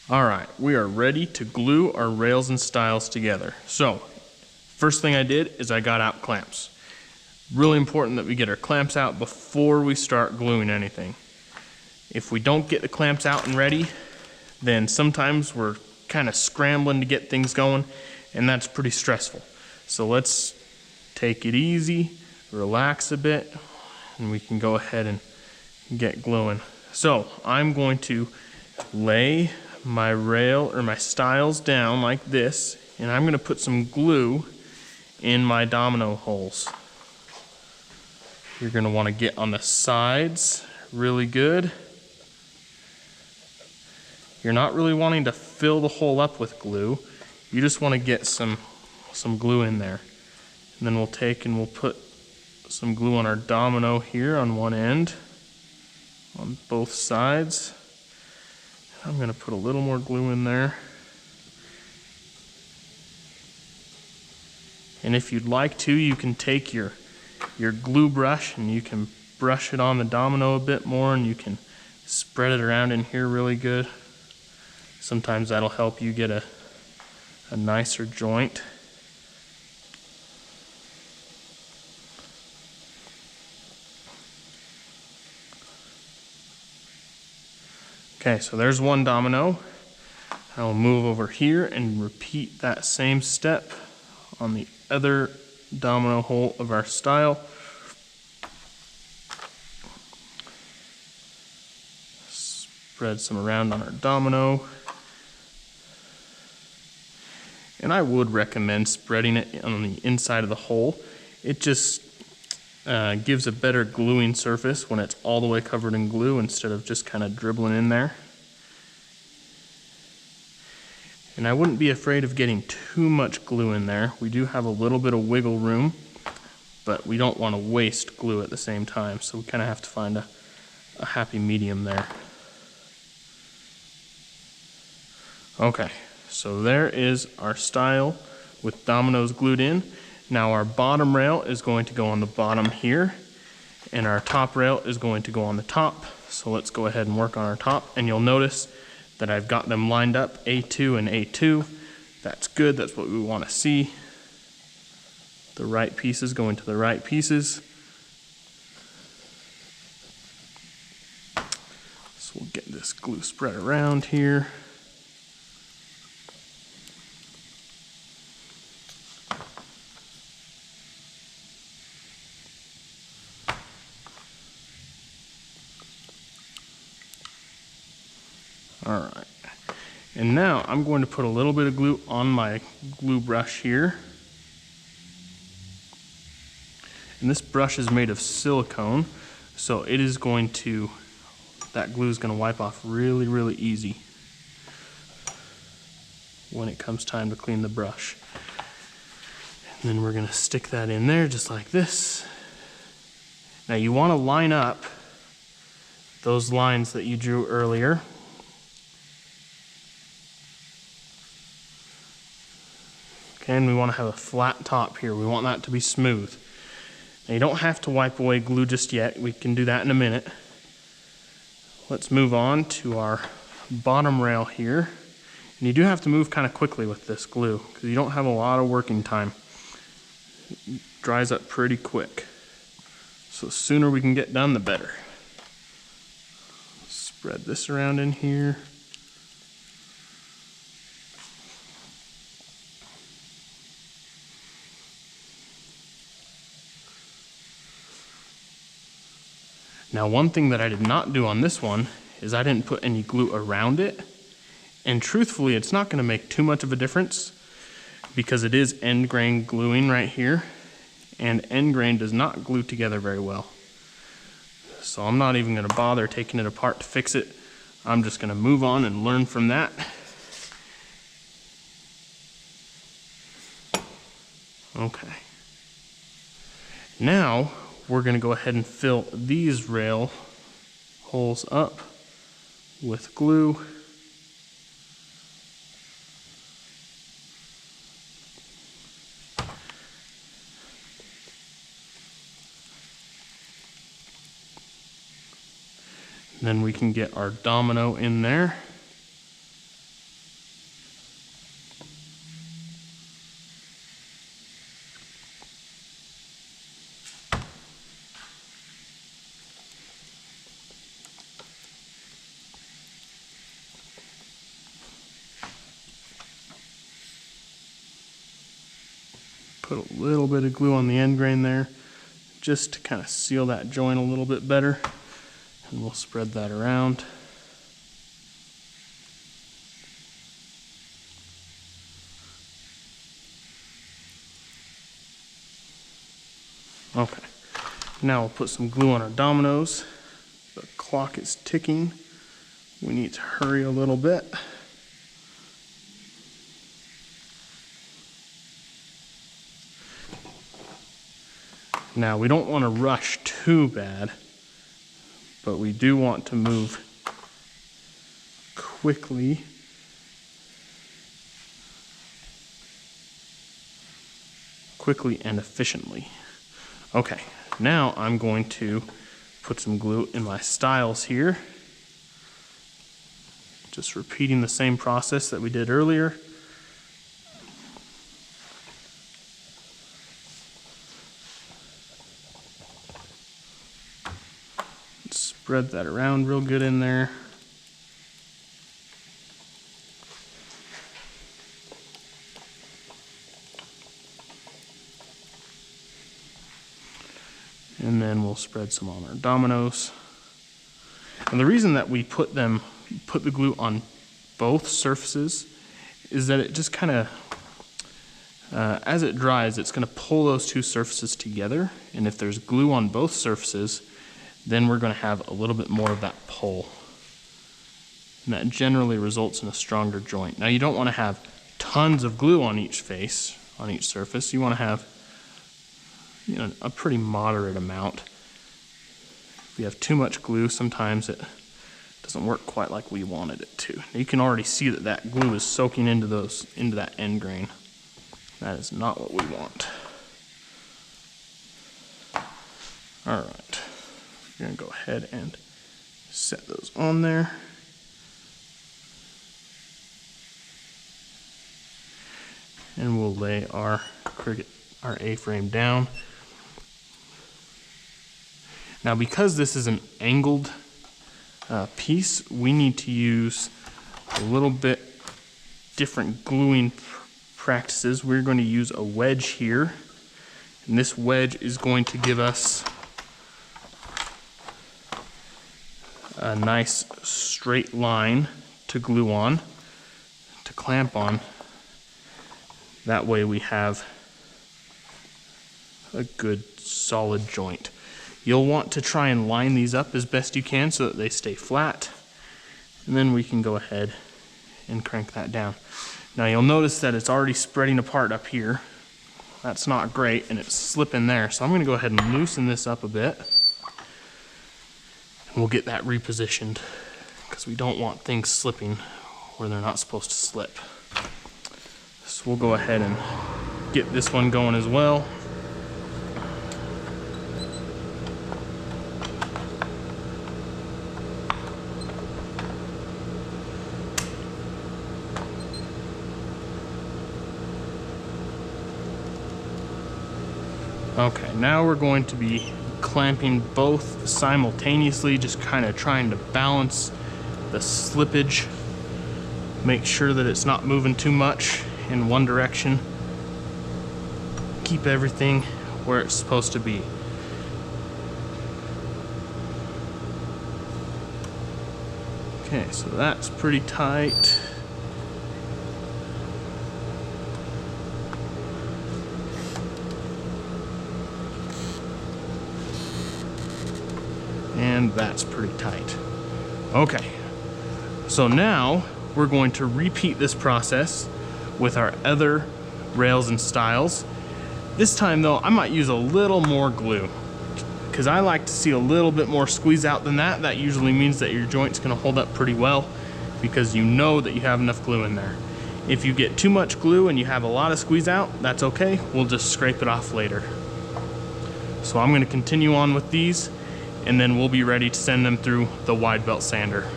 All right, we are ready to glue our rails and stiles together. So, first thing I did is I got out clamps. Really important that we get our clamps out before we start gluing anything. If we don't get the clamps out and ready, then sometimes we're kind of scrambling to get things going, and that's pretty stressful. So let's take it easy, relax a bit, and we can go ahead and get gluing. So I'm going to lay my rail or my stiles down like this, and I'm going to put some glue in my domino holes. You're going to want to get on the sides really good. You're not really wanting to fill the hole up with glue. You just want to get some glue in there. And then we'll take and we'll put some glue on our domino here on one end, on both sides. I'm going to put a little more glue in there. And if you'd like to, you can take your glue brush and you can brush it on the domino a bit more, and you can spread it around in here really good. Sometimes that'll help you get a nicer joint. Okay, so there's one domino. I'll move over here and repeat that same step on the other domino hole of our stile. Spread some around on our domino. And I would recommend spreading it on the inside of the hole. It just gives a better gluing surface when it's all the way covered in glue instead of just kind of dribbling in there. And I wouldn't be afraid of getting too much glue in there. We do have a little bit of wiggle room, but we don't want to waste glue at the same time, so we kind of have to find a happy medium there. Okay, so there is our stile with dominoes glued in. Now our bottom rail is going to go on the bottom here, and our top rail is going to go on the top. So let's go ahead and work on our top, and you'll notice that I've got them lined up, A2 and A2. That's good, that's what we want to see. The right pieces going to the right pieces. So we'll get this glue spread around here. All right, and now I'm going to put a little bit of glue on my glue brush here. And this brush is made of silicone, so it is going to, that glue is going to wipe off really, really easy when it comes time to clean the brush. And then we're going to stick that in there just like this. Now you want to line up those lines that you drew earlier. Okay, and we want to have a flat top here. We want that to be smooth. Now you don't have to wipe away glue just yet. We can do that in a minute. Let's move on to our bottom rail here. And you do have to move kind of quickly with this glue because you don't have a lot of working time. It dries up pretty quick. So the sooner we can get done, the better. Spread this around in here. Now one thing that I did not do on this one is I didn't put any glue around it. And truthfully, it's not going to make too much of a difference because it is end grain gluing right here. And end grain does not glue together very well. So I'm not even going to bother taking it apart to fix it. I'm just going to move on and learn from that. Okay. Now we're going to go ahead and fill these rail holes up with glue. And then we can get our domino in there. put a little bit of glue on the end grain there just to kind of seal that joint a little bit better. And we'll spread that around. Okay, now we'll put some glue on our dominoes. The clock is ticking. We need to hurry a little bit. Now we don't want to rush too bad, but we do want to move quickly. Quickly and efficiently. Okay, now I'm going to put some glue in my Stiles here. Just repeating the same process that we did earlier. Spread that around real good in there. And then we'll spread some on our dominoes. And the reason that we put the glue on both surfaces is that it just kind of, as it dries, it's going to pull those two surfaces together. And if there's glue on both surfaces, then we're going to have a little bit more of that pull. And that generally results in a stronger joint. Now you don't want to have tons of glue on each face, on each surface. You want to have a pretty moderate amount. If we have too much glue, sometimes it doesn't work quite like we wanted it to. Now you can already see that that glue is soaking into that end grain. That is not what we want. All right, we're gonna go ahead and set those on there. And we'll lay our A-frame down. Now, because this is an angled piece, we need to use a little bit different gluing practices. We're going to use a wedge here, and this wedge is going to give us a nice straight line to glue on, to clamp on. That way we have a good solid joint. You'll want to try and line these up as best you can so that they stay flat, and then we can go ahead and crank that down. Now you'll notice that it's already spreading apart up here. That's not great, and it's slipping there. So I'm going to go ahead and loosen this up a bit, and we'll get that repositioned because we don't want things slipping where they're not supposed to slip. So we'll go ahead and get this one going as well. Okay, now we're going to be clamping both simultaneously, just kind of trying to balance the slippage. Make sure that it's not moving too much in one direction. Keep everything where it's supposed to be. Okay, so that's pretty tight. And that's pretty tight. Okay, so now we're going to repeat this process with our other rails and stiles. This time though, I might use a little more glue because I like to see a little bit more squeeze out than that. That usually means that your joint's gonna hold up pretty well because you know that you have enough glue in there. If you get too much glue and you have a lot of squeeze out, that's okay. We'll just scrape it off later. So I'm gonna continue on with these, and then we'll be ready to send them through the wide belt sander.